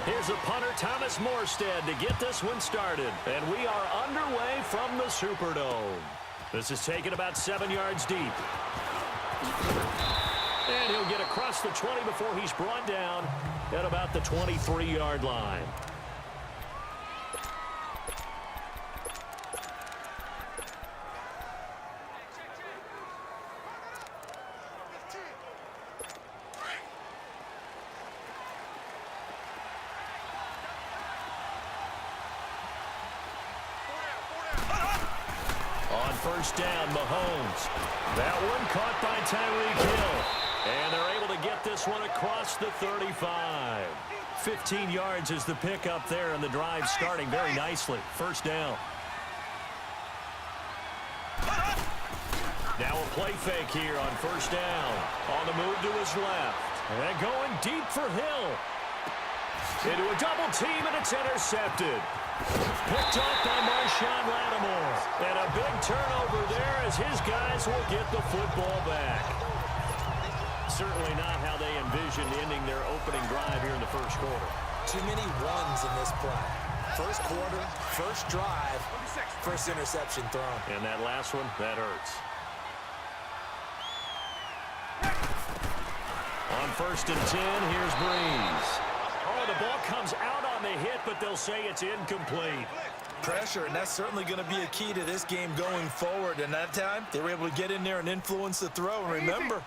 Here's the punter, Thomas Morstead, to get this one started. And we are underway from the Superdome. This is taken about 7 yards deep. And he'll get across the 20 before he's brought down at about the 23-yard line. First down, Mahomes. That one caught by Tyreek Hill. And they're able to get this one across the 35. 15 yards is the pickup there, and the drive starting very nicely. First down. Now a play fake here on first down. On the move to his left. And going deep for Hill. Into a double team, and it's intercepted. Picked off by Marshawn Lattimore. And a big turnover there as his guys will get the football back. Certainly not how they envisioned ending their opening drive here in the first quarter. Too many ones in this play. First quarter, first drive, first interception thrown. And that last one, that hurts. On first and 10, here's Breeze. Oh, the ball comes out on the hit, but they'll say it's incomplete. Pressure, and that's certainly going to be a key to this game going forward. And that time, they were able to get in there and influence the throw. And remember,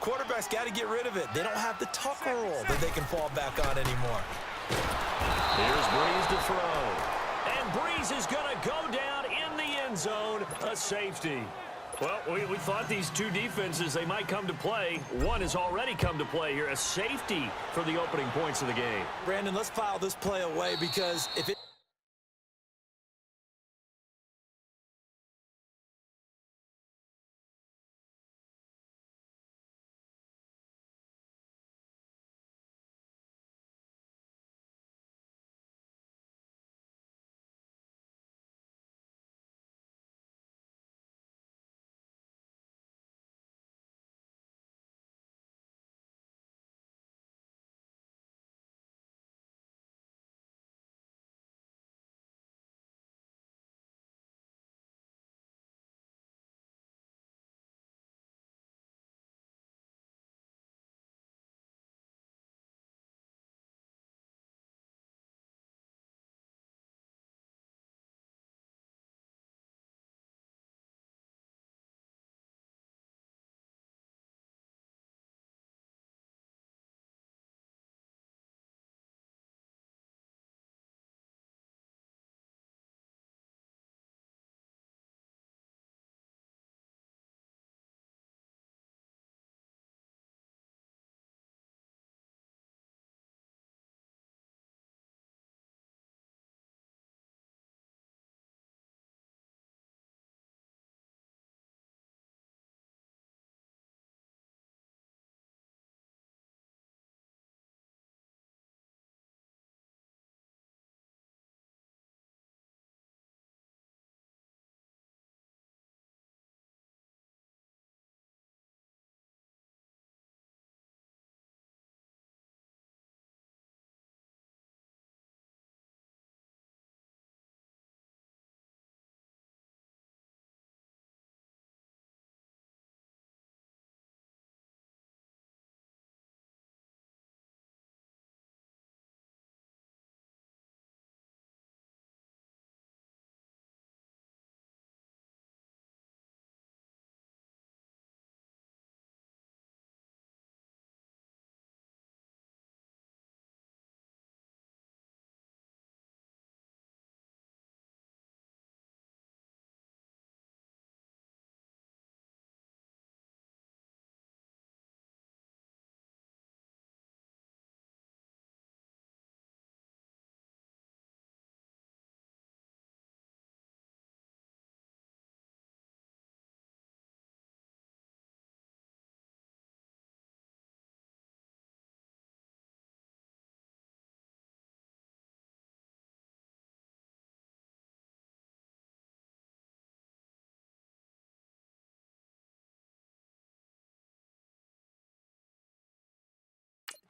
quarterbacks got to get rid of it. They don't have the tucker roll that they can fall back on anymore. Here's Breeze to throw. And Breeze is going to go down in the end zone, a safety. Well, we thought these two defenses, they might come to play. One has already come to play here, a safety for the opening points of the game. Brandon, let's file this play away because if it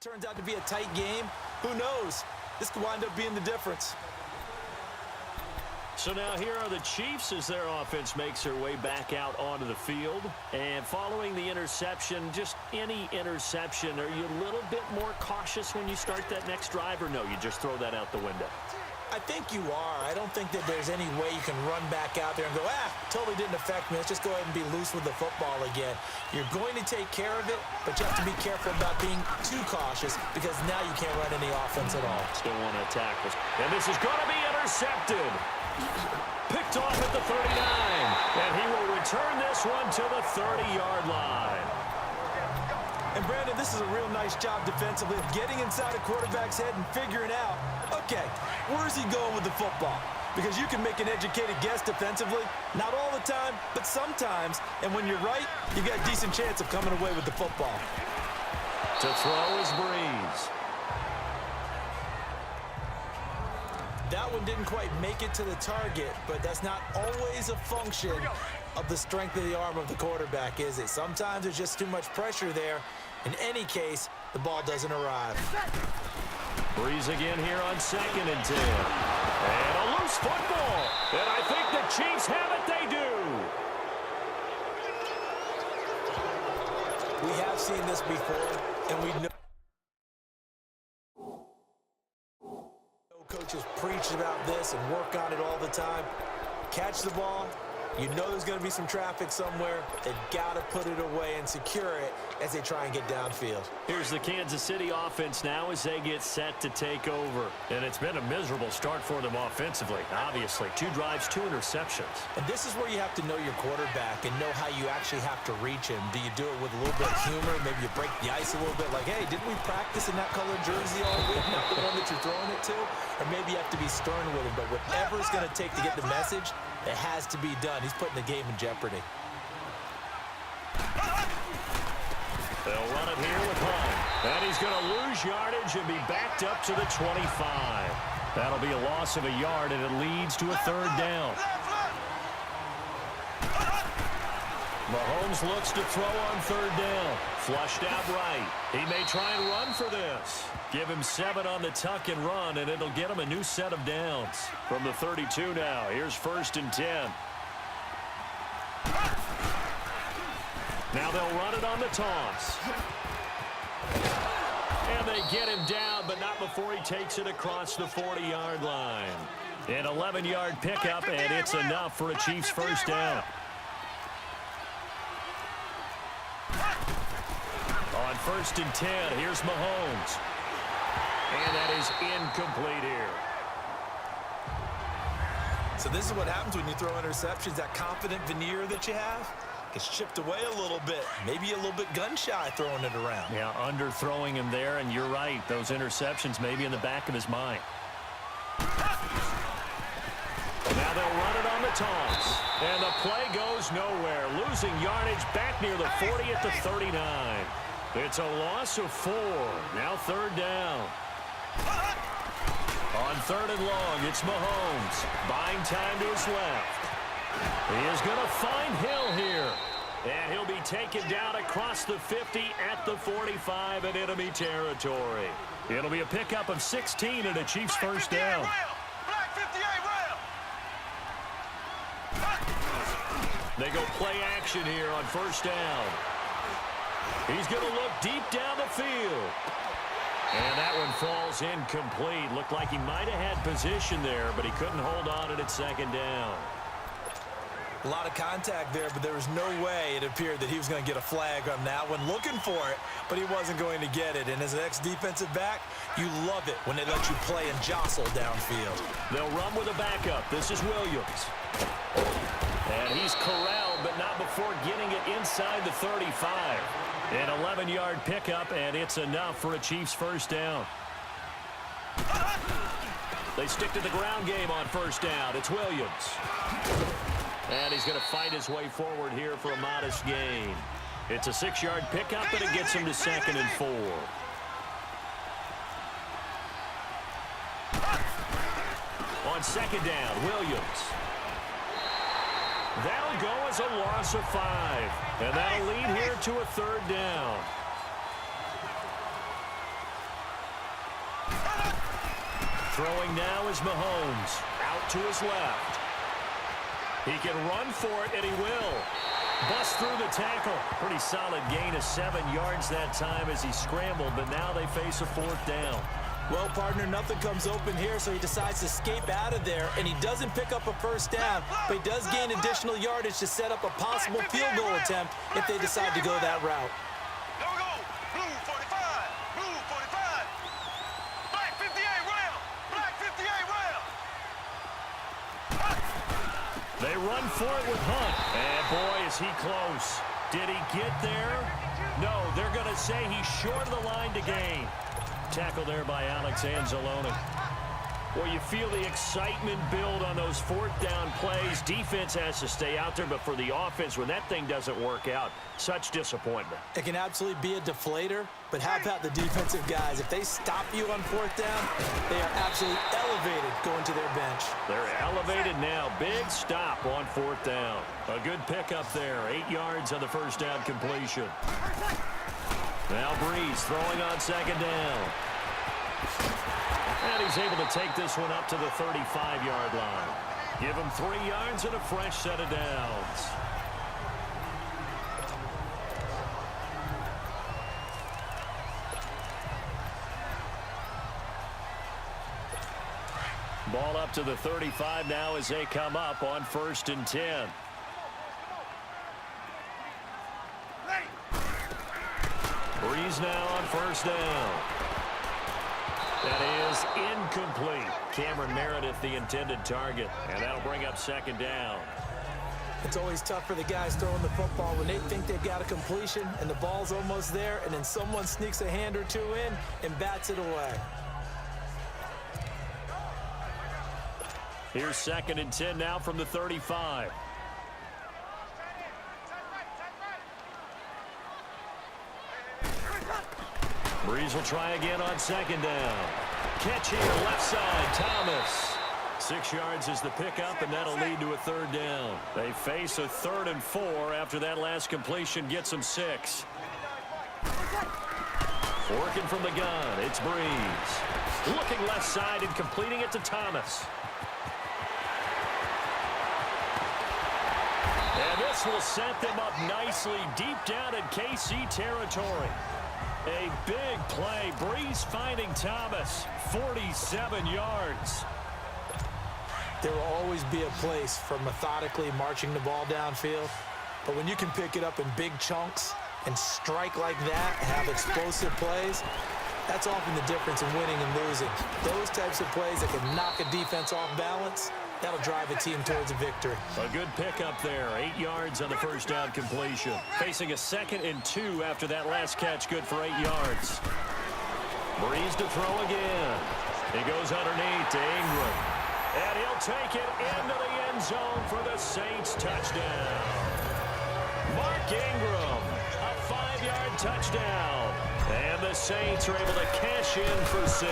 turns out to be a tight game, who knows? This could wind up being the difference. So now here are the Chiefs as their offense makes their way back out onto the field. And following the interception, just any interception, are you a little bit more cautious when you start that next drive, or no, you just throw that out the window? I think you are. I don't think that there's any way you can run back out there and go, totally didn't affect me. Let's just go ahead and be loose with the football again. You're going to take care of it, but you have to be careful about being too cautious because now you can't run any offense at all. Still want to attack this. And this is going to be intercepted. Picked off at the 39. And he will return this one to the 30-yard line. And, Brandon, this is a real nice job defensively of getting inside a quarterback's head and figuring out, okay, where's he going with the football? Because you can make an educated guess defensively, not all the time, but sometimes. And when you're right, you got a decent chance of coming away with the football. To throw is Breeze. That one didn't quite make it to the target, but that's not always a function of the strength of the arm of the quarterback, is it? Sometimes there's just too much pressure there. In any case, the ball doesn't arrive. Breeze again here on 2nd and 10. And a loose football. And I think the Chiefs have it. They do. We have seen this before, and we know coaches preach about this and work on it all the time. Catch the ball. You know there's going to be some traffic somewhere. They've got to put it away and secure it as they try and get downfield. Here's the Kansas City offense now as they get set to take over. And it's been a miserable start for them offensively, obviously. 2 drives, 2 interceptions. And this is where you have to know your quarterback and know how you actually have to reach him. Do you do it with a little bit of humor? Maybe you break the ice a little bit like, hey, didn't we practice in that colored jersey all week? Not the one that you're throwing it to? Or maybe you have to be stern with him. But whatever it's going to take to get the message, it has to be done. He's putting the game in jeopardy. They'll run it here with Hunt. And he's going to lose yardage and be backed up to the 25. That'll be a loss of a yard, and it leads to a 3rd down. Mahomes looks to throw on 3rd down. Flushed out right. He may try and run for this. Give him 7 on the tuck and run, and it'll get him a new set of downs. From the 32 now, here's 1st and 10. Now they'll run it on the toss. And they get him down, but not before he takes it across the 40-yard line. An 11-yard pickup, and it's enough for a Chiefs 1st down. On 1st and 10, here's Mahomes. And that is incomplete here. So this is what happens when you throw interceptions. That confident veneer that you have gets chipped away a little bit. Maybe a little bit gun-shy throwing it around. Yeah, underthrowing him there, and you're right. Those interceptions may be in the back of his mind. Now they'll run it on the toss. And the play goes nowhere. Losing yardage back near the 40 at the 39. It's a loss of 4. Now 3rd down. On 3rd and long, it's Mahomes. Buying time to his left. He is going to find Hill here. And he'll be taken down across the 50 at the 45 in enemy territory. It'll be a pickup of 16 and a Chiefs 1st down. They go play action here on 1st down. He's going to look deep down the field. And that one falls incomplete. Looked like he might have had position there, but he couldn't hold on it at 2nd down. A lot of contact there, but there was no way it appeared that he was going to get a flag on that one. Looking for it, but he wasn't going to get it. And as an ex-defensive back, you love it when they let you play and jostle downfield. They'll run with a backup. This is Williams. And he's corralled, but not before getting it inside the 35. An 11-yard pickup, and it's enough for a Chiefs 1st down. They stick to the ground game on 1st down. It's Williams. And he's going to fight his way forward here for a modest gain. It's a 6-yard pickup, and it gets him to 2nd and 4. On 2nd down, Williams. That'll go as a loss of 5. And that'll lead here to a 3rd down. Throwing now is Mahomes. Out to his left. He can run for it, and he will. Bust through the tackle. Pretty solid gain of 7 yards that time as he scrambled, but now they face a 4th down. Well, partner, nothing comes open here, so he decides to escape out of there, and he doesn't pick up a first down, but he does gain additional yardage to set up a possible field goal attempt if they decide to go that route. There we go. Blue 45. Blue 45. Black 58 round. Black 58 round. They run for it with Hunt. And boy, is he close. Did he get there? No, they're going to say he's short of the line to gain. Tackle there by Alex Anzalone. Well, you feel the excitement build on those 4th down plays. Defense has to stay out there, but for the offense, when that thing doesn't work out, such disappointment. It can absolutely be a deflator, but how about the defensive guys? If they stop you on 4th down, they are absolutely elevated going to their bench. They're elevated now. Big stop on 4th down. A good pickup there. 8 yards on the first down completion. Now Breeze throwing on 2nd down. And he's able to take this one up to the 35-yard line. Give him 3 yards and a fresh set of downs. Ball up to the 35 now as they come up on 1st and 10. Breeze now on 1st down. That is incomplete. Cameron Meredith, the intended target. And that'll bring up 2nd down. It's always tough for the guys throwing the football when they think they've got a completion and the ball's almost there, and then someone sneaks a hand or two in and bats it away. Here's 2nd and 10 now from the 35. Breeze will try again on 2nd down. Catch here, left side, Thomas. 6 yards is the pickup, and that'll lead to a 3rd down. They face a 3rd and 4 after that last completion gets them 6. Working from the gun, it's Breeze. Looking left side and completing it to Thomas. And this will set them up nicely deep down in KC territory. A big play. Breeze finding Thomas. 47 yards. There will always be a place for methodically marching the ball downfield. But when you can pick it up in big chunks and strike like that, have explosive plays, that's often the difference in winning and losing. Those types of plays that can knock a defense off balance, that'll drive a team towards a victory. A good pickup there. 8 yards on the first down completion. Facing a 2nd and 2 after that last catch. Good for 8 yards. Breeze to throw again. He goes underneath to Ingram. And he'll take it into the end zone for the Saints touchdown. Mark Ingram, a 5-yard touchdown. And the Saints are able to cash in for 6.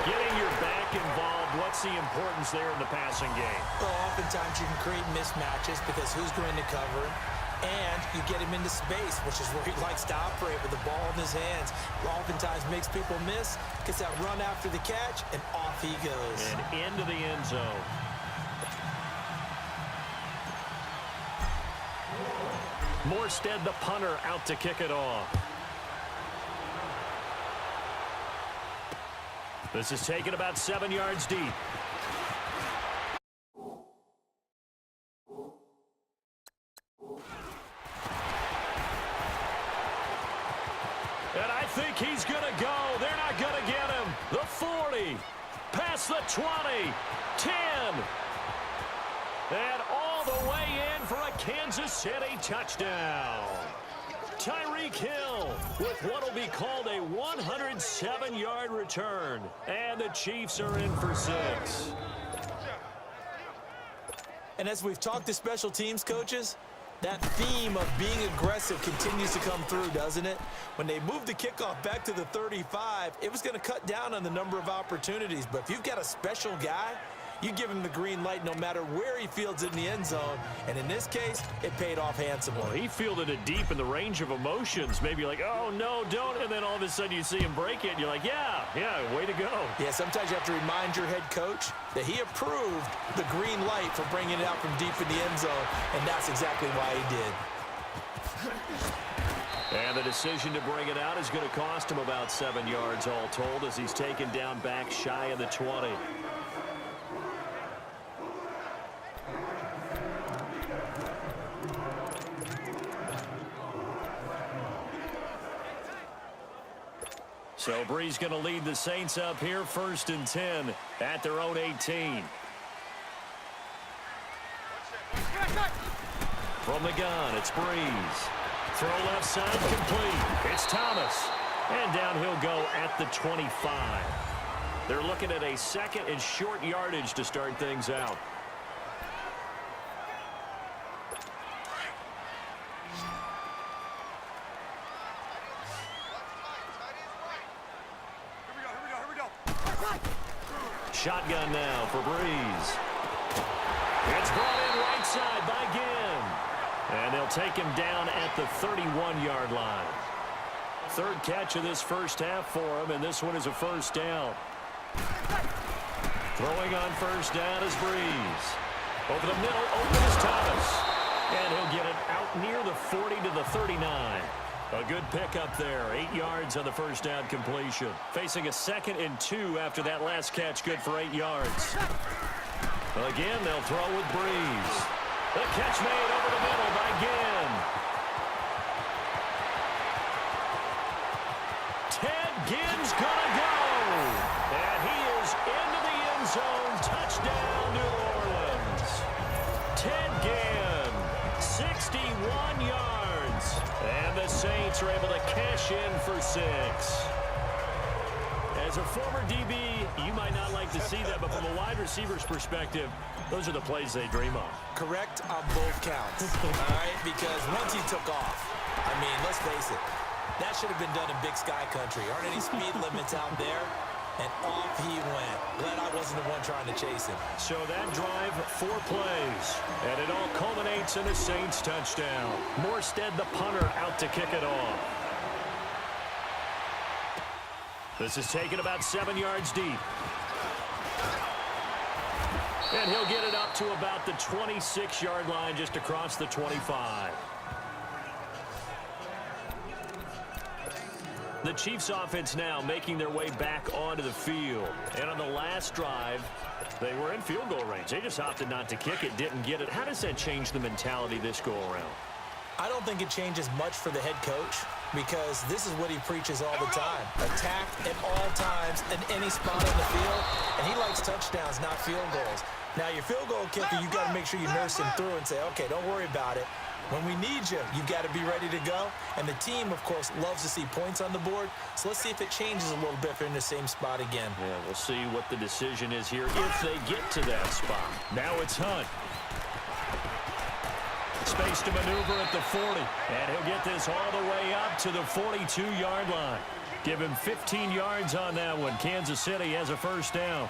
Getting your back involved, what's the importance there in the passing game? Well, oftentimes you can create mismatches because who's going to cover him? And you get him into space, which is where he likes to operate with the ball in his hands. Oftentimes makes people miss, gets that run after the catch, and off he goes. And into the end zone. Morstead, the punter, out to kick it off. This is taken about 7 yards deep. And I think he's going to go. They're not going to get him. The 40. Past the 20. 10. And all the way in for a Kansas City touchdown. Tyreek Hill with what will be called a 107-yard return. And the Chiefs are in for 6. And as we've talked to special teams coaches, that theme of being aggressive continues to come through, doesn't it? When they moved the kickoff back to the 35, it was going to cut down on the number of opportunities. But if you've got a special guy, You give him the green light no matter where he fields it in the end zone, and in this case, it paid off handsomely. Well, he fielded it deep in the range of emotions. Maybe like, oh, no, don't, and then all of a sudden you see him break it, and you're like, yeah, way to go. Yeah, sometimes you have to remind your head coach that he approved the green light for bringing it out from deep in the end zone, and that's exactly why he did. And the decision to bring it out is going to cost him about 7 yards all told as he's taken down back shy of the 20. So Bree's going to lead the Saints up here 1st and 10 at their own 18. From the gun, it's Breeze. Throw left side complete. It's Thomas. And down he'll go at the 25. They're looking at a 2nd and short yardage to start things out. Shotgun now for Breeze. It's brought in right side by Ginn. And they'll take him down at the 31-yard line. 3rd catch of this first half for him, and this one is a 1st down. Throwing on 1st down is Breeze. Over the middle, open is Thomas. And he'll get it out near the 40 to the 39. A good pickup there. 8 yards on the 1st down completion. Facing a 2nd and 2 after that last catch, good for 8 yards. Again, they'll throw with Breeze. The catch made over the middle by Ginn. Ted Ginn's gonna go. And he is into the end zone. Touchdown, New Orleans. Ted Ginn, 61 yards. And the Saints are able to cash in for 6. As a former DB, you might not like to see that, but from a wide receiver's perspective, those are the plays they dream of. Correct on both counts, all right? Because once he took off, I mean, let's face it, that should have been done in Big Sky Country. Aren't any speed limits out there? And off he went. Glad I wasn't the one trying to chase him. So that drive, 4 plays, and it all culminates in a Saints touchdown. Morstead, the punter, out to kick it off. This is taken about 7 yards deep. And he'll get it up to about the 26-yard line, just across the 25. The Chiefs offense now making their way back onto the field. And on the last drive, they were in field goal range. They just opted not to kick it, didn't get it. How does that change the mentality this go around? I don't think it changes much for the head coach because this is what he preaches all the time. Attack at all times in any spot on the field, and he likes touchdowns, not field goals. Now, your field goal kicker, you got to make sure you nurse him through and say, okay, don't worry about it. When we need you, you've got to be ready to go. And the team, of course, loves to see points on the board. So let's see if it changes a little bit if they're in the same spot again. Yeah, we'll see what the decision is here if they get to that spot. Now it's Hunt. Space to maneuver at the 40. And he'll get this all the way up to the 42-yard line. Give him 15 yards on that one. Kansas City has a 1st down.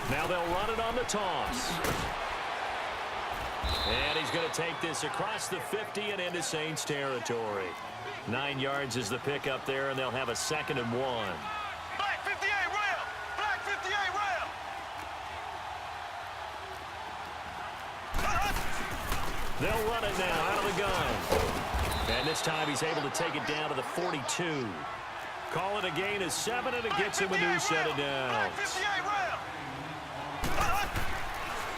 Now they'll run it on the toss. And he's going to take this across the 50 and into Saints territory. 9 yards is the pickup there, and they'll have a 2nd and 1. Black 58 rail! Black 58 rail! They'll run it now out of the gun. And this time he's able to take it down to the 42. Call it a gain of 7, and it gets him a new set of downs.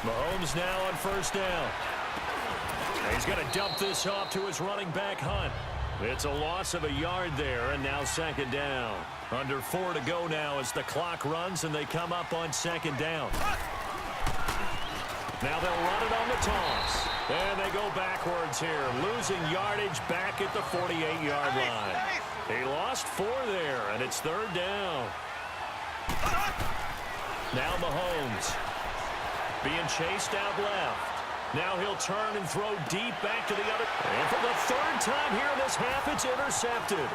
Mahomes now on 1st down. He's going to dump this off to his running back, Hunt. It's a loss of a yard there, and now 2nd down. Under 4 to go now as the clock runs, and they come up on 2nd down. Now they'll run it on the toss. And they go backwards here, losing yardage back at the 48-yard line. He lost 4 there, and it's 3rd down. Now Mahomes being chased out left. Now he'll turn and throw deep back to the other. And for the 3rd time here in this half, it's intercepted.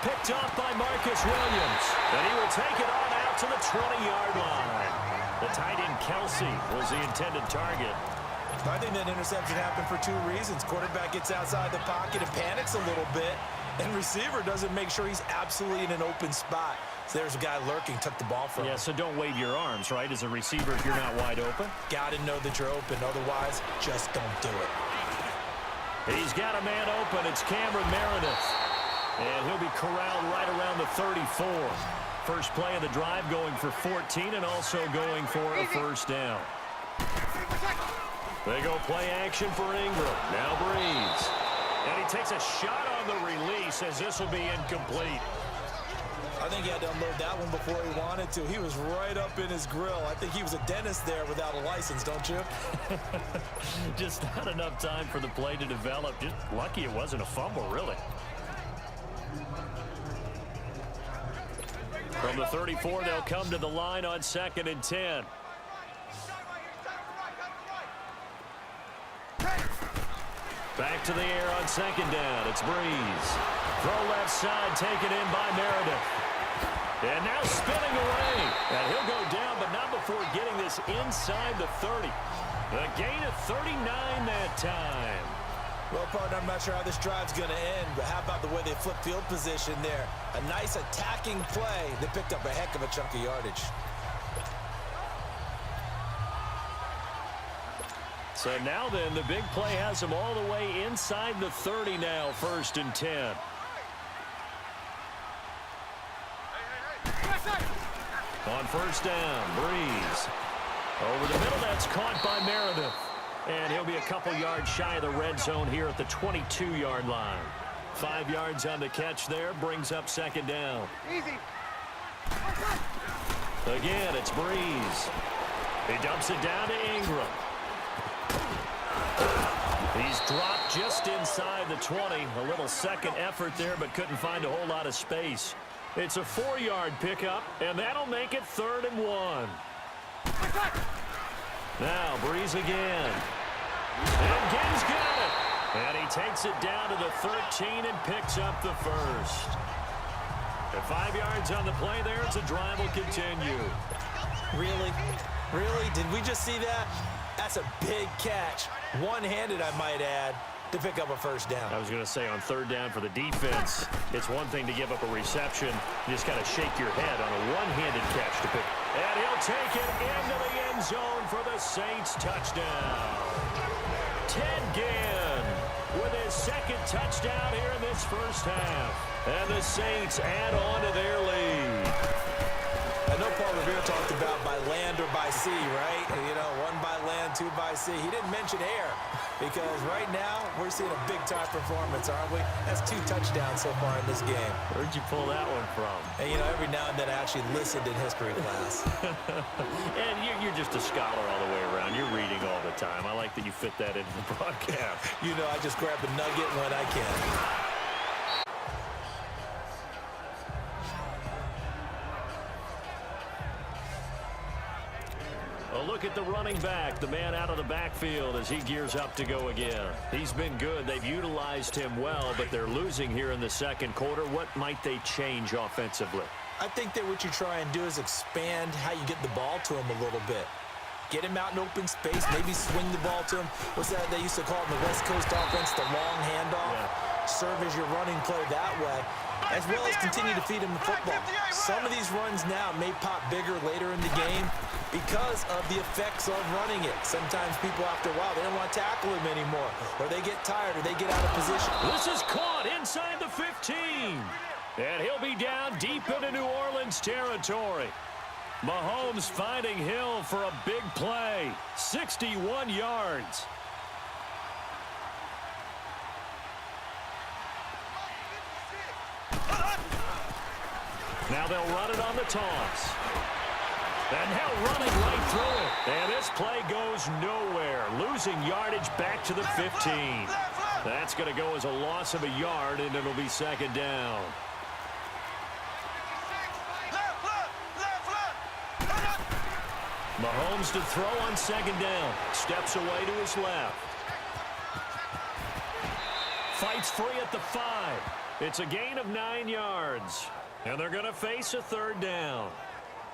picked off by Marcus Williams. And he will take it on out to the 20-yard line. The tight end Kelsey was the intended target. I think that interception happened for two reasons. Quarterback gets outside the pocket and panics a little bit, and receiver doesn't make sure he's absolutely in an open spot. So there's a guy lurking, took the ball from him. Yeah, so don't wave your arms, right, as a receiver if you're not wide open. Got to know that you're open. Otherwise, just don't do it. He's got a man open. It's Cameron Meredith. And he'll be corralled right around the 34. First play of the drive going for 14 and also going for a first down. They go play action for Ingram. Now Breeze. And he takes a shot on the release as this will be incomplete. I think he had to unload that one before he wanted to. He was right up in his grill. I think he was a dentist there without a license, don't you? Just not enough time for the play to develop. Just lucky it wasn't a fumble, really. From the 34, they'll come to the line on 2nd and 10. Back to the air on 2nd down. It's Breeze. Throw left side, taken in by Meredith. And now spinning away. And he'll go down, but not before getting this inside the 30. A gain of 39 that time. Well, partner, I'm not sure how this drive's going to end, but how about the way they flip field position there? A nice attacking play. They picked up a heck of a chunk of yardage. So now then, the big play has them all the way inside the 30 now, 1st and 10. On 1st down, Breeze. Over the middle, that's caught by Meredith. And he'll be a couple yards shy of the red zone here at the 22-yard line. 5 yards on the catch there, brings up 2nd down. Easy. Again, it's Breeze. He dumps it down to Ingram. He's dropped just inside the 20. A little second effort there, but couldn't find a whole lot of space. It's a 4-yard pickup, and that'll make it 3rd and 1. Now, Breeze again. And Gibbs got it. And he takes it down to the 13 and picks up the first. At 5 yards on the play there, it's a drive will continue. Really? Really? Did we just see that? That's a big catch. One-handed, I might add, to pick up a first down. I was going to say on 3rd down for the defense, it's one thing to give up a reception. You just got to shake your head on a one-handed catch to pick. And he'll take it into the end zone for the Saints touchdown. Ted Ginn with his 2nd touchdown here in this first half. And the Saints add on to their lead. I know Paul Revere talked about by land or by sea, right? You know, 1 by land, 2 by sea. He didn't mention air because right now we're seeing a big-time performance, aren't we? That's 2 touchdowns so far in this game. Where'd you pull that one from? And, you know, every now and then I actually listened in history class. And you're just a scholar all the way around. You're reading all the time. I like that you fit that into the broadcast. You know, I just grab a nugget when I can. A look at the running back, the man out of the backfield as he gears up to go again. He's been good. They've utilized him well, but they're losing here in the 2nd quarter. What might they change offensively? I think that what you try and do is expand how you get the ball to him a little bit. Get him out in open space, maybe swing the ball to him. What's that they used to call it in the West Coast offense, the long handoff? Yeah. Serve as your running play that way, as well as continue to feed him the football. Some of these runs now may pop bigger later in the game because of the effects of running it. Sometimes people, after a while, they don't want to tackle him anymore, or they get tired, or they get out of position. This is caught inside the 15. And he'll be down deep into New Orleans territory. Mahomes finding Hill for a big play. 61 yards. Now they'll run it on the toss. And now running right through it. And this play goes nowhere. Losing yardage back to the 15. That's going to go as a loss of a yard, and it'll be 2nd down. Mahomes to throw on 2nd down. Steps away to his left. Fights free at the 5. It's a gain of 9 yards. And they're going to face a third down.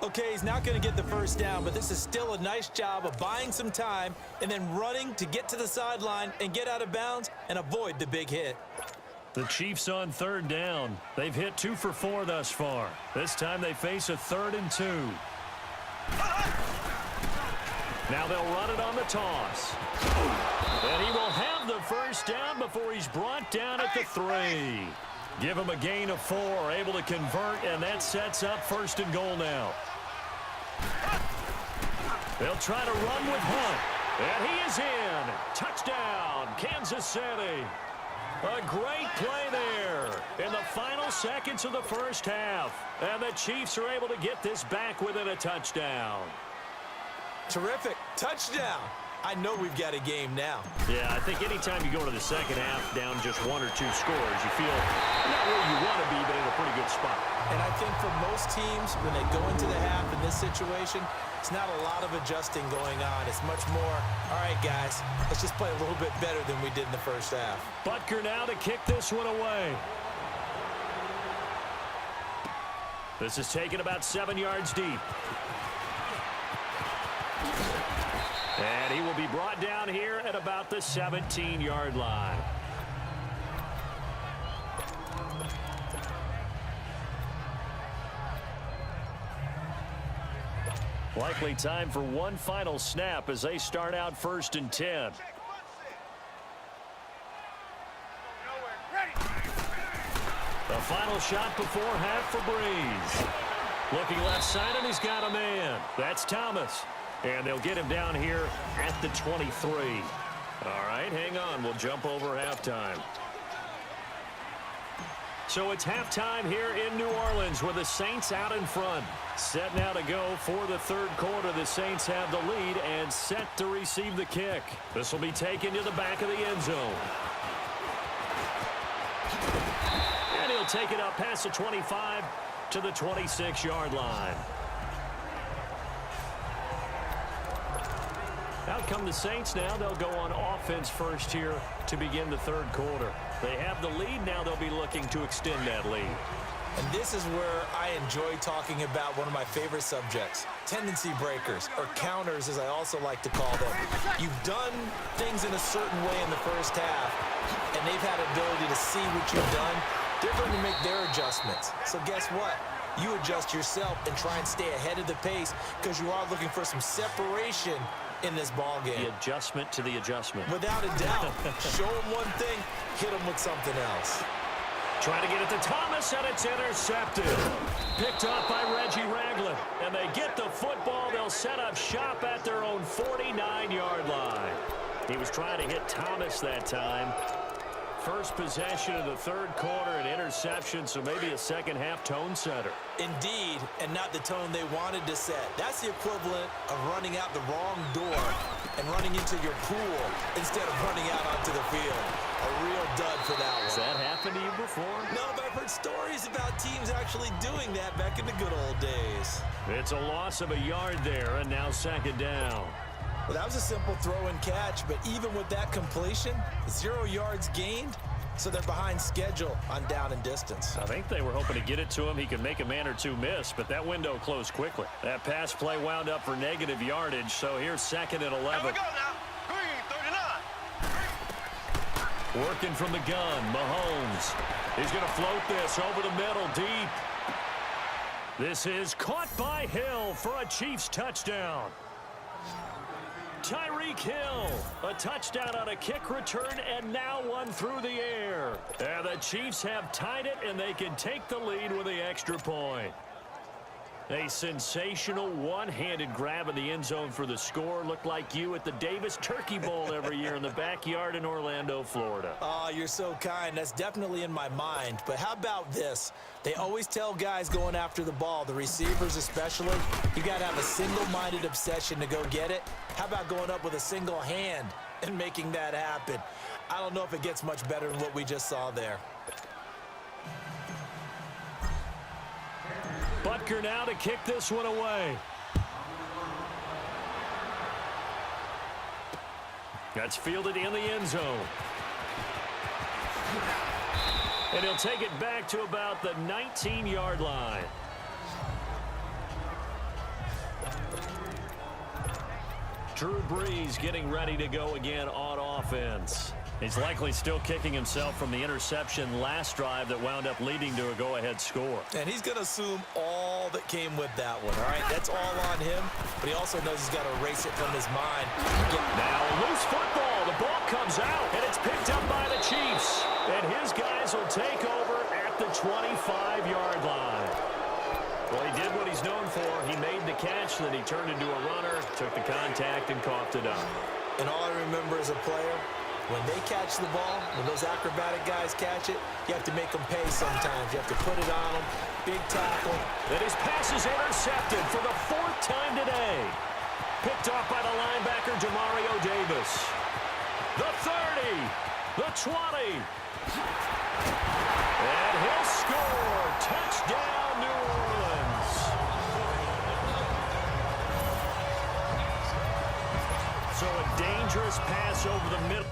Okay, he's not going to get the first down, but this is still a nice job of buying some time and then running to get to the sideline and get out of bounds and avoid the big hit. The Chiefs on third down. They've hit 2 for 4 thus far. This time they face a 3rd and 2. Now they'll run it on the toss. And he will have the first down before he's brought down at the 3. Give him a gain of 4, able to convert, and that sets up 1st and goal now. They'll try to run with Hunt. And he is in. Touchdown, Kansas City. A great play there in the final seconds of the first half. And the Chiefs are able to get this back within a touchdown. Terrific. Touchdown. I know we've got a game now. Yeah, I think anytime you go into the second half down just 1 or 2 scores, you feel not where you want to be, but in a pretty good spot. And I think for most teams, when they go into the half in this situation, it's not a lot of adjusting going on. It's much more, all right, guys, let's just play a little bit better than we did in the first half. Butker now to kick this one away. This is taken about 7 yards deep. And he will be brought down here at about the 17-yard line. Likely time for one final snap as they start out 1st and 10. The final shot before half for Breeze. Looking left side, and he's got a man. That's Thomas. And they'll get him down here at the 23. All right, hang on. We'll jump over halftime. So it's halftime here in New Orleans with the Saints out in front. Set now to go for the 3rd quarter. The Saints have the lead and set to receive the kick. This will be taken to the back of the end zone. And he'll take it up past the 25 to the 26-yard line. Out come the Saints now. They'll go on offense first here to begin the 3rd quarter. They have the lead. Now they'll be looking to extend that lead. And this is where I enjoy talking about one of my favorite subjects, tendency breakers, or counters as I also like to call them. You've done things in a certain way in the first half, and they've had ability to see what you've done. They're going to make their adjustments. So guess what? You adjust yourself and try and stay ahead of the pace because you are looking for some separation in this ball game. The adjustment to the adjustment. Without a doubt. Show them one thing, hit them with something else. Trying to get it to Thomas, and it's intercepted. Picked off by Reggie Ragland. And they get the football. They'll set up shop at their own 49-yard line. He was trying to hit Thomas that time. First possession of the 3rd quarter, an interception, so maybe a second-half tone setter. Indeed, and not the tone they wanted to set. That's the equivalent of running out the wrong door and running into your pool instead of running out onto the field. A real dud for that one. Has that happened to you before? No, but I've heard stories about teams actually doing that back in the good old days. It's a loss of a yard there, and now 2nd down. Well, that was a simple throw and catch, but even with that completion, 0 yards gained, so they're behind schedule on down and distance. I think they were hoping to get it to him. He could make a man or two miss, but that window closed quickly. That pass play wound up for negative yardage, so here's 2nd and 11. Here we go now. Green, 39. Working from the gun, Mahomes. He's going to float this over the middle, deep. This is caught by Hill for a Chiefs touchdown. Tyreek Hill, a touchdown on a kick return, and now one through the air. And the Chiefs have tied it, and they can take the lead with the extra point. A sensational one-handed grab in the end zone for the score. Looked like you at the Davis Turkey Bowl every year in the backyard in Orlando, Florida. Oh, you're so kind. That's definitely in my mind. But how about this? They always tell guys going after the ball, the receivers especially, you got to have a single-minded obsession to go get it. How about going up with a single hand and making that happen? I don't know if it gets much better than what we just saw there. Butker now to kick this one away. That's fielded in the end zone. And he'll take it back to about the 19-yard line. Drew Brees getting ready to go again on offense. He's likely still kicking himself from the interception last drive that wound up leading to a go-ahead score. And he's going to assume all that came with that one, all right? That's all on him, but he also knows he's got to erase it from his mind. Now loose football. The ball comes out, and it's picked up by the Chiefs. And his guys will take over at the 25-yard line. Well, he did what he's known for. He made the catch, then he turned into a runner, took the contact, and coughed it up. And all I remember as a player, when they catch the ball, when those acrobatic guys catch it, you have to make them pay sometimes. You have to put it on them. Big tackle. And his pass is intercepted for the 4th time today. Picked off by the linebacker, Demario Davis. The 30. The 20. And he'll score. Touchdown, New Orleans. So a dangerous pass over the middle.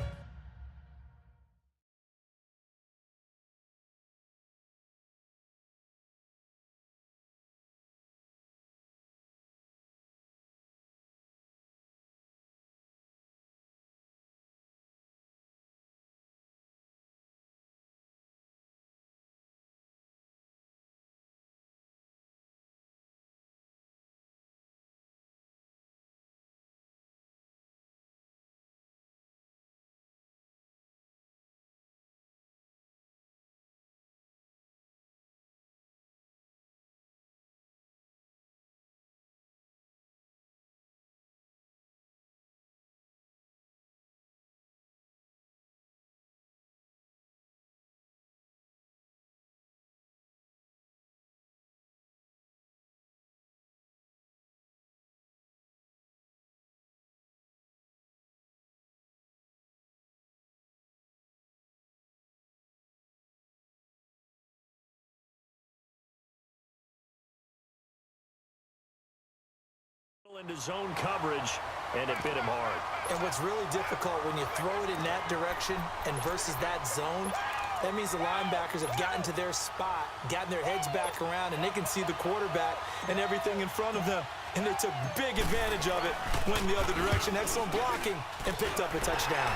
Into zone coverage, and it bit him hard. And what's really difficult when you throw it in that direction and versus that zone, that means the linebackers have gotten to their spot, gotten their heads back around, and they can see the quarterback and everything in front of them. And they took big advantage of it, went in the other direction, excellent blocking, and picked up a touchdown.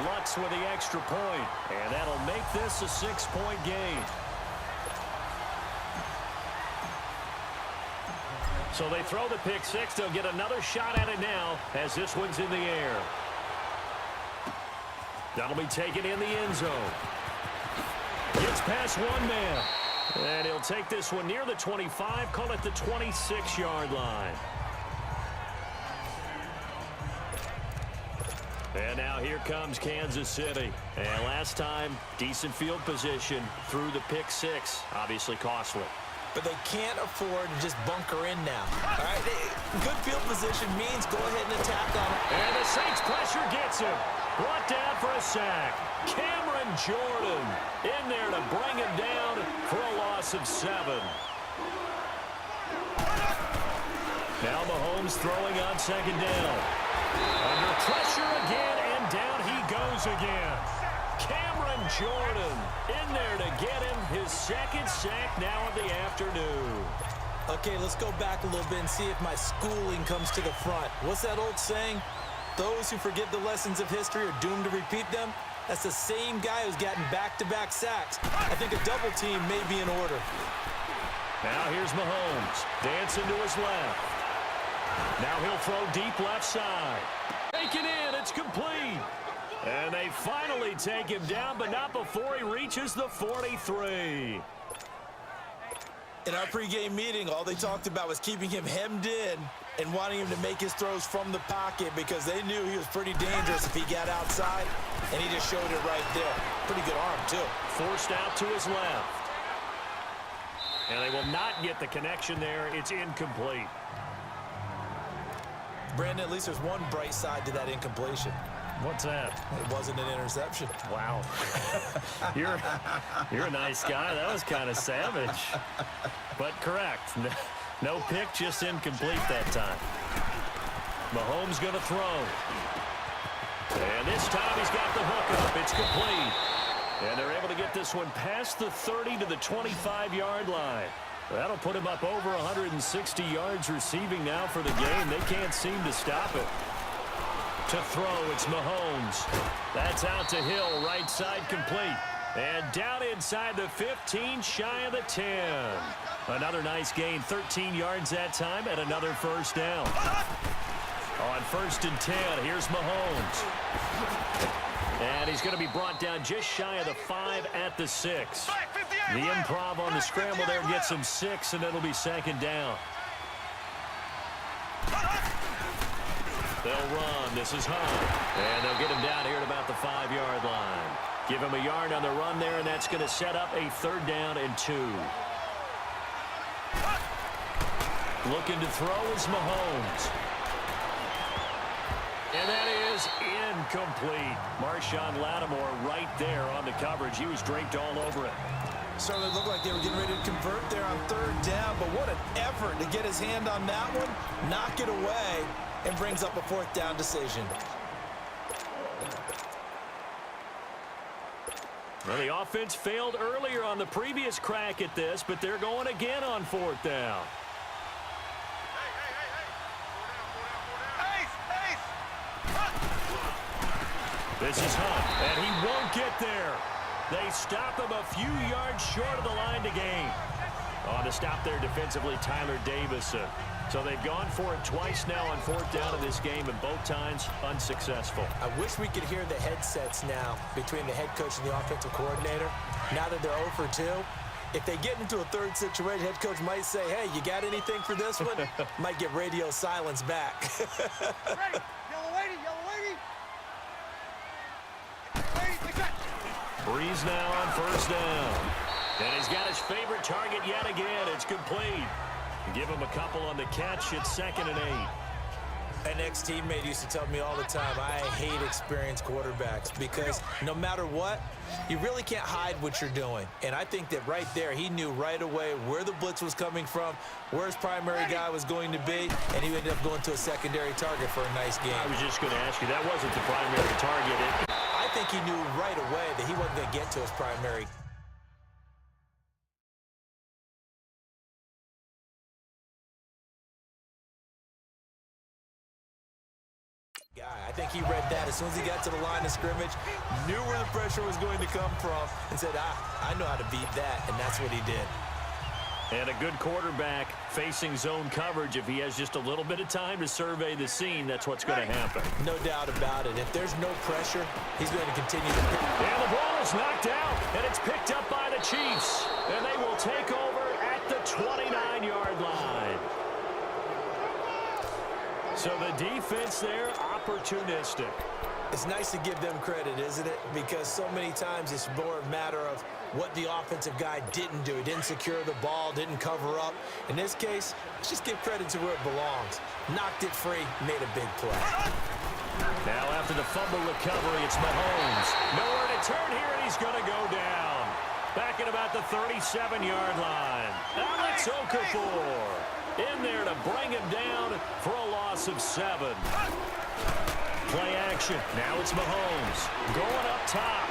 Lutz with the extra point, and that'll make this a 6-point game. So they throw the pick six. They'll get another shot at it now as this one's in the air. That'll be taken in the end zone. Gets past one man. And he'll take this one near the 25, call it the 26-yard line. And now here comes Kansas City. And last time, decent field position through the pick six. Obviously costly. But they can't afford to just bunker in now. All right, good field position means go ahead and attack on it. And the Saints pressure gets him. Brought down for a sack. Cameron Jordan in there to bring him down for a loss of 7. Now Mahomes throwing on second down. Under pressure again, and down he goes again. Cameron Jordan in there to get him his second sack now of the afternoon. Okay, let's go back a little bit and see if my schooling comes to the front. What's that old saying? Those who forget the lessons of history are doomed to repeat them. That's the same guy who's gotten back-to-back sacks. I think a double team may be in order. Now here's Mahomes. Dancing to his left. Now he'll throw deep left side. Taken in. It's complete. And they finally take him down, but not before he reaches the 43. In our pregame meeting, all they talked about was keeping him hemmed in and wanting him to make his throws from the pocket because they knew he was pretty dangerous if he got outside, and he just showed it right there. Pretty good arm, too. Forced out to his left. And they will not get the connection there. It's incomplete. Brandon, at least there's one bright side to that incompletion. What's that? It wasn't an interception. Wow. You're a nice guy. That was kind of savage. But correct. No pick, just incomplete that time. Mahomes going to throw. And this time he's got the hook up. It's complete. And they're able to get this one past the 30 to the 25-yard line. That'll put him up over 160 yards receiving now for the game. They can't seem to stop it. To throw, it's Mahomes. That's out to Hill, right side complete. And down inside the 15, shy of the 10. Another nice gain, 13 yards that time, and another first down. On 1st and 10, here's Mahomes. And he's going to be brought down just shy of the 5 at the 6. The improv on the scramble there gets him 6, and it'll be 2nd down. They'll run. This is Hunt. And they'll get him down here at about the 5-yard line. Give him a yard on the run there, and that's going to set up a 3rd down and 2. Looking to throw is Mahomes. And that is incomplete. Marshawn Lattimore right there on the coverage. He was draped all over it. Certainly looked like they were getting ready to convert there on 3rd down, but what an effort to get his hand on that one, knock it away, and brings up a 4th down decision. Well, the offense failed earlier on the previous crack at this, but they're going again on 4th down. This is Hunt, and he won't get there. They stop him a few yards short of the line to gain. On to stop there defensively, Tyler Davison. So they've gone for it twice now on 4th down in this game, and both times unsuccessful. I wish we could hear the headsets now between the head coach and the offensive coordinator. Now that they're 0 for 2, if they get into a 3rd situation, head coach might say, hey, you got anything for this one? Might get radio silence back. Ready. Yellow lady, yellow lady. Breeze now on 1st down. And he's got his favorite target yet again. It's complete. Give him a couple on the catch. It's 2nd and 8. An ex-teammate used to tell me all the time, I hate experienced quarterbacks because no matter what, you really can't hide what you're doing. And I think that right there, he knew right away where the blitz was coming from, where his primary guy was going to be, and he ended up going to a secondary target for a nice game. I was just going to ask you, that wasn't the primary target. I think he knew right away that he wasn't going to get to his primary guy. I think he read that as soon as he got to the line of scrimmage, knew where the pressure was going to come from, and said, I know how to beat that, and that's what he did. And a good quarterback facing zone coverage, if he has just a little bit of time to survey the scene, that's what's going to happen. No doubt about it. If there's no pressure, he's going to continue to pick. And the ball is knocked out, and it's picked up by the Chiefs. And they will take over at the 29-yard line. So the defense there, opportunistic. It's nice to give them credit, isn't it? Because so many times it's more a matter of what the offensive guy didn't do. He didn't secure the ball, didn't cover up. In this case, let's just give credit to where it belongs. Knocked it free, made a big play. Now after the fumble recovery, it's Mahomes. Nowhere to turn here, and he's going to go down. Back at about the 37-yard line. Alex Okafor in there to bring him down for a loss of 7. Play action. Now it's Mahomes going up top.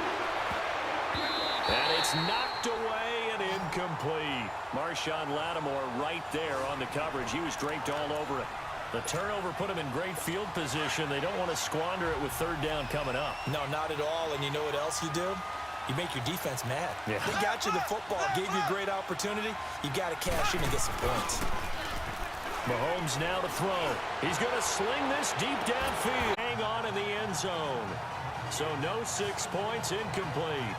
And it's knocked away and incomplete. Marshawn Lattimore right there on the coverage. He was draped all over it. The turnover put him in great field position. They don't want to squander it with 3rd down coming up. No, not at all. And you know what else you do? You make your defense mad. Yeah. They got you the football, gave you a great opportunity. You got to cash in and get some points. Mahomes now to throw. He's going to sling this deep downfield. Hang on in the end zone. So no 6 points, incomplete.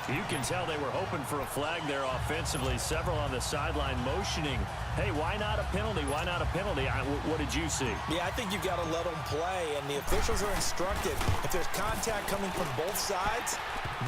You can tell they were hoping for a flag there offensively. Several on the sideline motioning. Hey, why not a penalty? Why not a penalty? What did you see? Yeah, I think you've got to let them play, and the officials are instructed. If there's contact coming from both sides,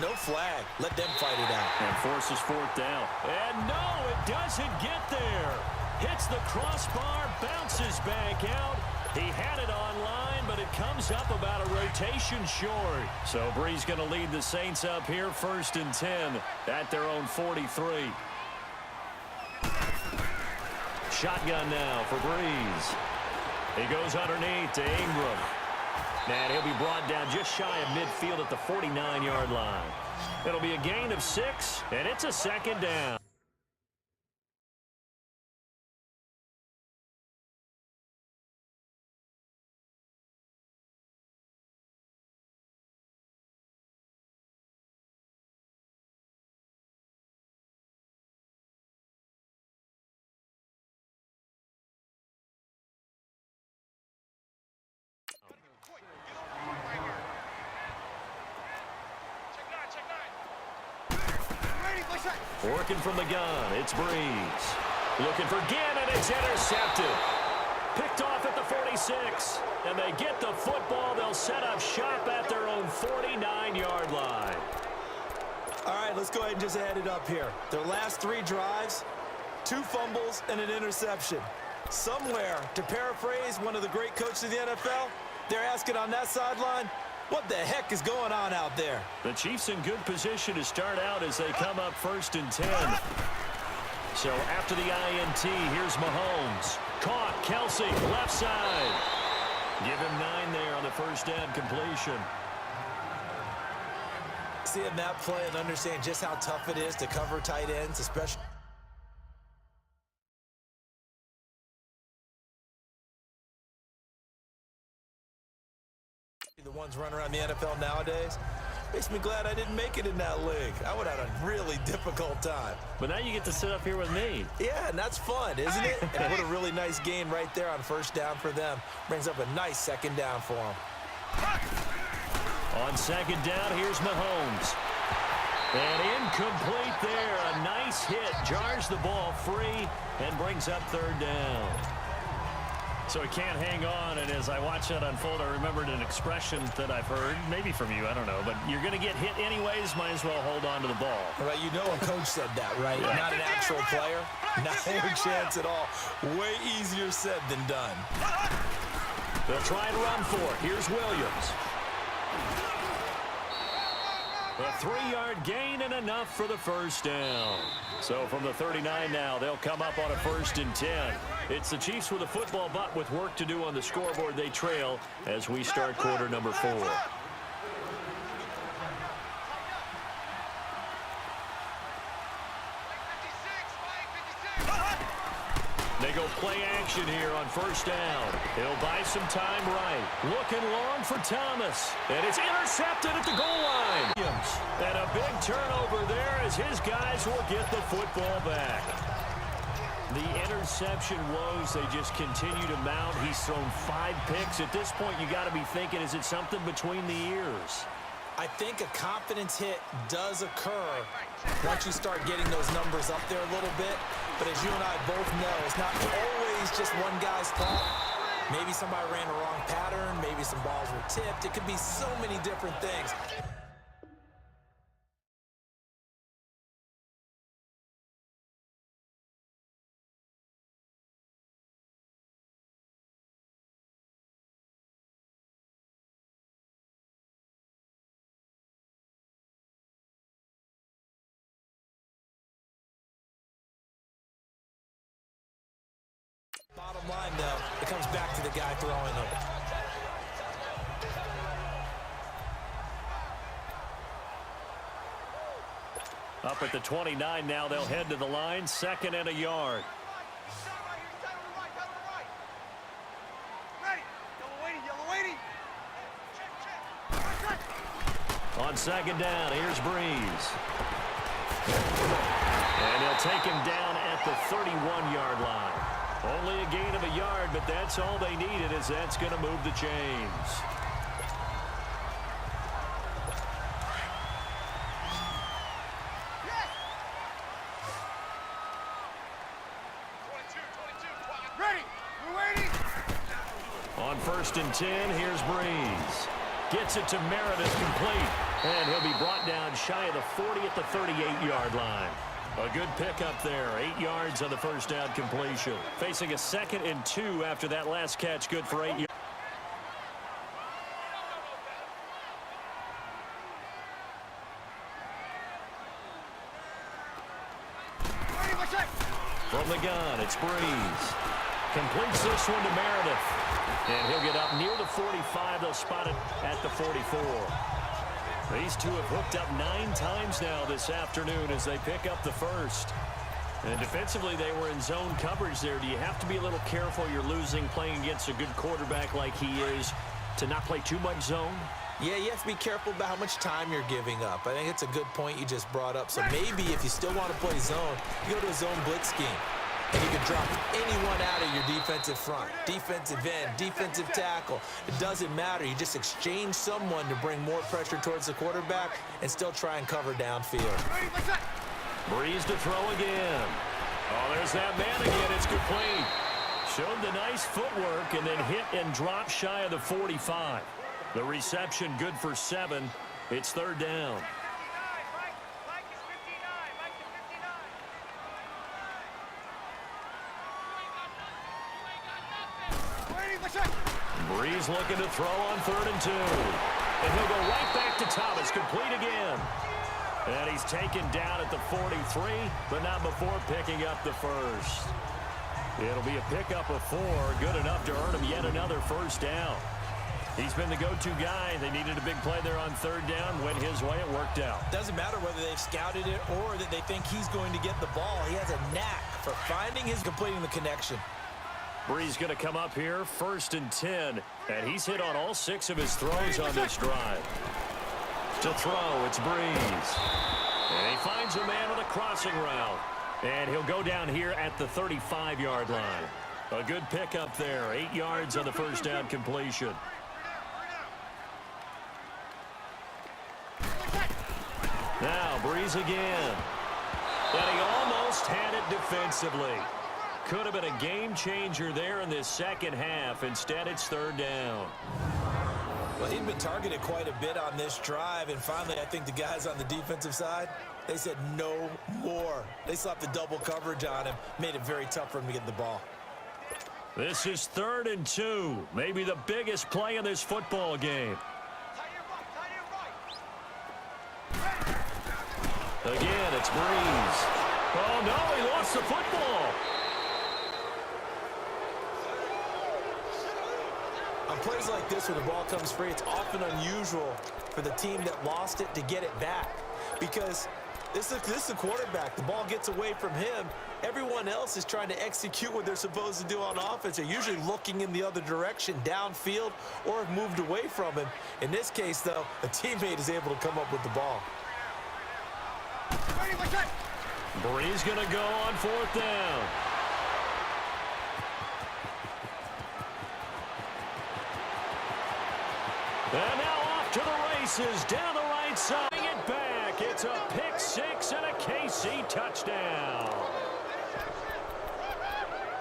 no flag. Let them fight it out. And forces 4th down. And no, it doesn't get there. Hits the crossbar, bounces back out. He had it online, but it comes up about a rotation short. So Breeze going to lead the Saints up here, 1st and 10 at their own 43. Shotgun now for Breeze. He goes underneath to Ingram. And he'll be brought down just shy of midfield at the 49-yard line. It'll be a gain of 6, and it's a second down. Working from the gun, it's Breeze. Looking for Ginn, and it's intercepted. Picked off at the 46, and they get the football. They'll set up shop at their own 49-yard line. All right, let's go ahead and just add it up here. Their last 3 drives, 2 fumbles and an interception. Somewhere, to paraphrase one of the great coaches of the NFL, they're asking on that sideline, what the heck is going on out there? The Chiefs in good position to start out as they come up 1st and 10. So after the INT, here's Mahomes. Caught, Kelsey, left side. Give him 9 there on the first down completion. Seeing that play and understand just how tough it is to cover tight ends, especially the ones running around the NFL nowadays. Makes me glad I didn't make it in that league. I would have had a really difficult time. But now you get to sit up here with me. Yeah, and that's fun, isn't it? And what a really nice gain right there on first down for them. Brings up a nice second down for them. On second down, here's Mahomes. And incomplete there. A nice hit. Jars the ball free and brings up 3rd down. So he can't hang on, and as I watch that unfold, I remembered an expression that I've heard, maybe from you, I don't know, but you're going to get hit anyways, might as well hold on to the ball. Right, you know a coach said that, right? Yeah. Not an actual player. Not a chance at all. Way easier said than done. They'll try and run for it. Here's Williams. A 3-yard gain and enough for the first down. So from the 39 now, they'll come up on a 1st and 10. It's the Chiefs with a football, but with work to do on the scoreboard, they trail as we start quarter number 4. They go play action here on first down. He'll buy some time right. Looking long for Thomas. And it's intercepted at the goal line. And a big turnover there as his guys will get the football back. The interception woes, they just continue to mount. He's thrown 5 picks. At this point, you got to be thinking, is it something between the ears? I think a confidence hit does occur once you start getting those numbers up there a little bit. But as you and I both know, it's not always just one guy's fault. Maybe somebody ran the wrong pattern. Maybe some balls were tipped. It could be so many different things. Bottom line, though, it comes back to the guy throwing them. Up at the 29 now, they'll head to the line. 2nd and a yard. On 2nd down, here's Breeze. And he'll take him down at the 31-yard line. Only a gain of a yard, but that's all they needed, as that's going to move the chains. Ready. We're waiting. On 1st and 10, here's Breeze. Gets it to Meredith, complete. And he'll be brought down shy of the 40 at the 38-yard line. A good pickup there. 8 yards on the first down completion. Facing a 2nd and 2 after that last catch. Good for 8 yards. From the gun, it's Breeze. Completes this one to Meredith. And he'll get up near the 45. They'll spot it at the 44. These two have hooked up 9 times now this afternoon as they pick up the first. And defensively, they were in zone coverage there. Do you have to be a little careful? You're losing playing against a good quarterback like he is to not play too much zone? Yeah, you have to be careful about how much time you're giving up. I think it's a good point you just brought up. So maybe if you still want to play zone, you go to a zone blitz scheme. And you can drop anyone out of your defensive front, defensive end, defensive tackle. It doesn't matter. You just exchange someone to bring more pressure towards the quarterback and still try and cover downfield. Breeze to throw again. Oh, there's that man again. It's complete. Showed the nice footwork and then hit and dropped shy of the 45. The reception good for 7. It's 3rd down. Breeze looking to throw on 3rd and 2. And he'll go right back to Thomas, complete again. And he's taken down at the 43, but not before picking up the first. It'll be a pickup of 4, good enough to earn him yet another 1st down. He's been the go-to guy. They needed a big play there on 3rd down. Went his way. It worked out. Doesn't matter whether they've scouted it or that they think he's going to get the ball. He has a knack for finding his completing the connection. Breeze going to come up here, 1st and 10, and he's hit on all 6 of his throws on this drive. To throw, it's Breeze. And he finds a man on a crossing route. And he'll go down here at the 35-yard line. A good pickup there, 8 yards on the 1st down completion. Now, Breeze again. And he almost had it defensively. Could have been a game changer there in this second half. Instead, it's 3rd down. Well, he'd been targeted quite a bit on this drive, and finally I think the guys on the defensive side, they said no more. They slapped the double coverage on him, made it very tough for him to get the ball. This is 3rd and 2, maybe the biggest play in this football game. Again, it's Breeze. Oh, no, he lost the football. On plays like this where the ball comes free, it's often unusual for the team that lost it to get it back. Because this is a quarterback. The ball gets away from him. Everyone else is trying to execute what they're supposed to do on offense. They're usually looking in the other direction, downfield, or have moved away from him. In this case, though, a teammate is able to come up with the ball. Breeze going to go on 4th down. And now off to the races, down the right side. Bring it back. It's a pick 6 and a KC touchdown.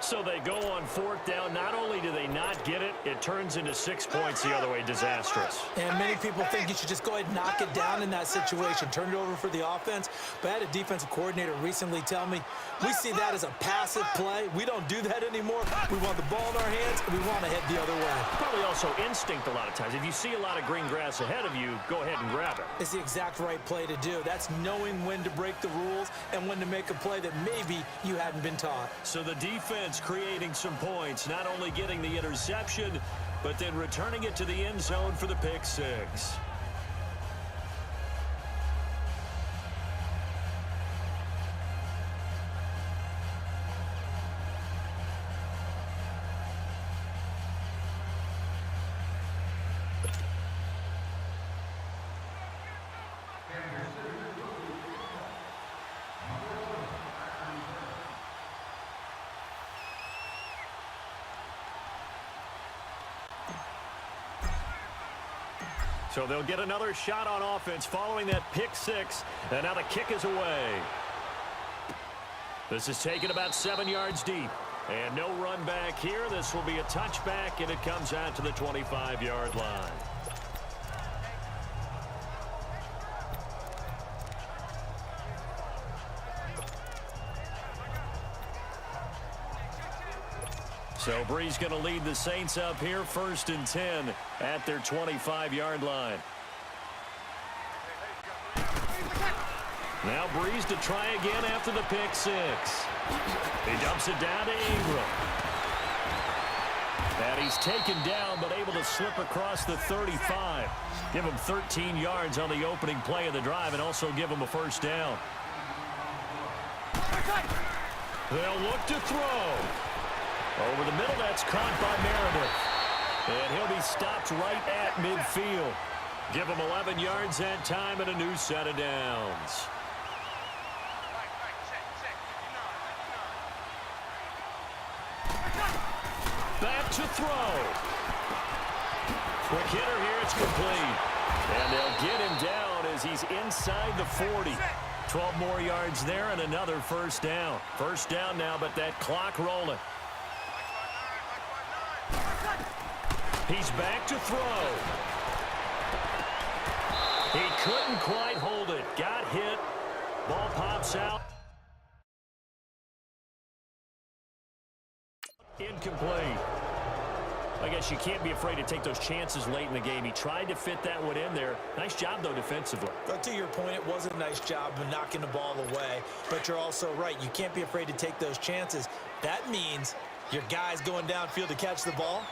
So they go on 4th down. Not only do they not get it, it turns into 6 points the other way. Disastrous. And many people think you should just go ahead and knock it down in that situation. Turn it over for the offense. But I had a defensive coordinator recently tell me, we see that as a passive play. We don't do that anymore. We want the ball in our hands, and we want to head the other way. Probably also instinct a lot of times. If you see a lot of green grass ahead of you, go ahead and grab it. It's the exact right play to do. That's knowing when to break the rules and when to make a play that maybe you hadn't been taught. So the defense creating some points, not only getting the interception, but then returning it to the end zone for the pick 6. So they'll get another shot on offense following that pick 6, and now the kick is away. This is taken about 7 yards deep, and no run back here. This will be a touchback, and it comes out to the 25-yard line. So Breeze going to lead the Saints up here, 1st and 10 at their 25-yard line. Now Breeze to try again after the pick 6. He dumps it down to Ingram. And he's taken down, but able to slip across the 35. Give him 13 yards on the opening play of the drive and also give him a first down. They'll look to throw. Over the middle, that's caught by Meredith. And he'll be stopped right at midfield. Give him 11 yards that time and a new set of downs. Back to throw. Quick hitter here, it's complete. And they'll get him down as he's inside the 40. 12 more yards there and another first down. First down now, but that clock rolling. He's back to throw. He couldn't quite hold it. Got hit. Ball pops out. Incomplete. I guess you can't be afraid to take those chances late in the game. He tried to fit that one in there. Nice job, though, defensively. But to your point, it was a nice job of knocking the ball away. But you're also right. You can't be afraid to take those chances. That means your guys going downfield to catch the ball,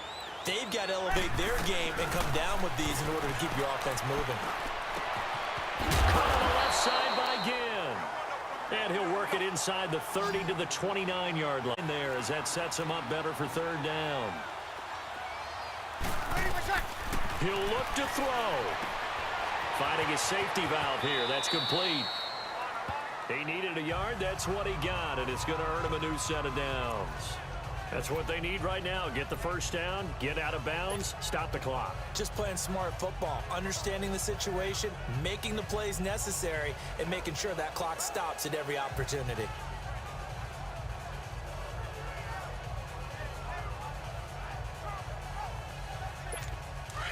they've got to elevate their game and come down with these in order to keep your offense moving. Caught on the left side by Ginn. And he'll work it inside the 30 to the 29-yard line there as that sets him up better for third down. He'll look to throw. Finding his safety valve here. That's complete. He needed a yard. That's what he got, and it's going to earn him a new set of downs. That's what they need right now. Get the first down, get out of bounds, stop the clock. Just playing smart football, understanding the situation, making the plays necessary, and making sure that clock stops at every opportunity.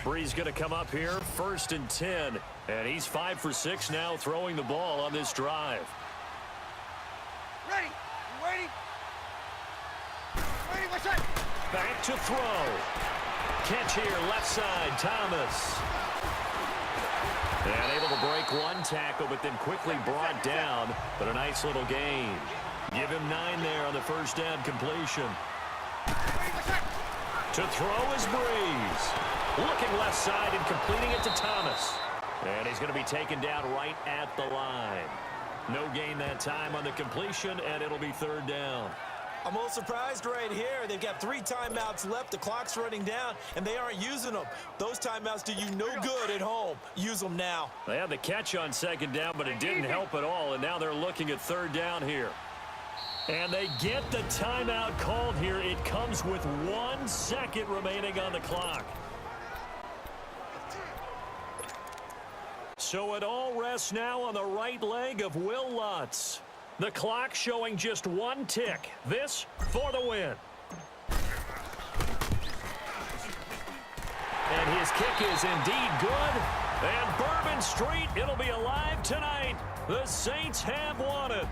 Bree's going to come up here, 1st and 10. And he's 5 for 6 now throwing the ball on this drive. Ready. You waiting? Ready, what's that? Back to throw. Catch here, left side, Thomas. And able to break one tackle, but then quickly brought down. But a nice little gain. Give him 9 there on the first down completion. Ready, what's that? To throw is Breeze. Looking left side and completing it to Thomas. And he's going to be taken down right at the line. No gain that time on the completion, and it'll be third down. I'm a little surprised right here. They've got 3 timeouts left. The clock's running down, and they aren't using them. Those timeouts do you no good at home. Use them now. They had the catch on second down, but it didn't help at all, and now they're looking at third down here. And they get the timeout called here. It comes with 1 second remaining on the clock. So it all rests now on the right leg of Will Lutz. The clock showing just 1 tick. This for the win. And his kick is indeed good. And Bourbon Street, it'll be alive tonight. The Saints have won it.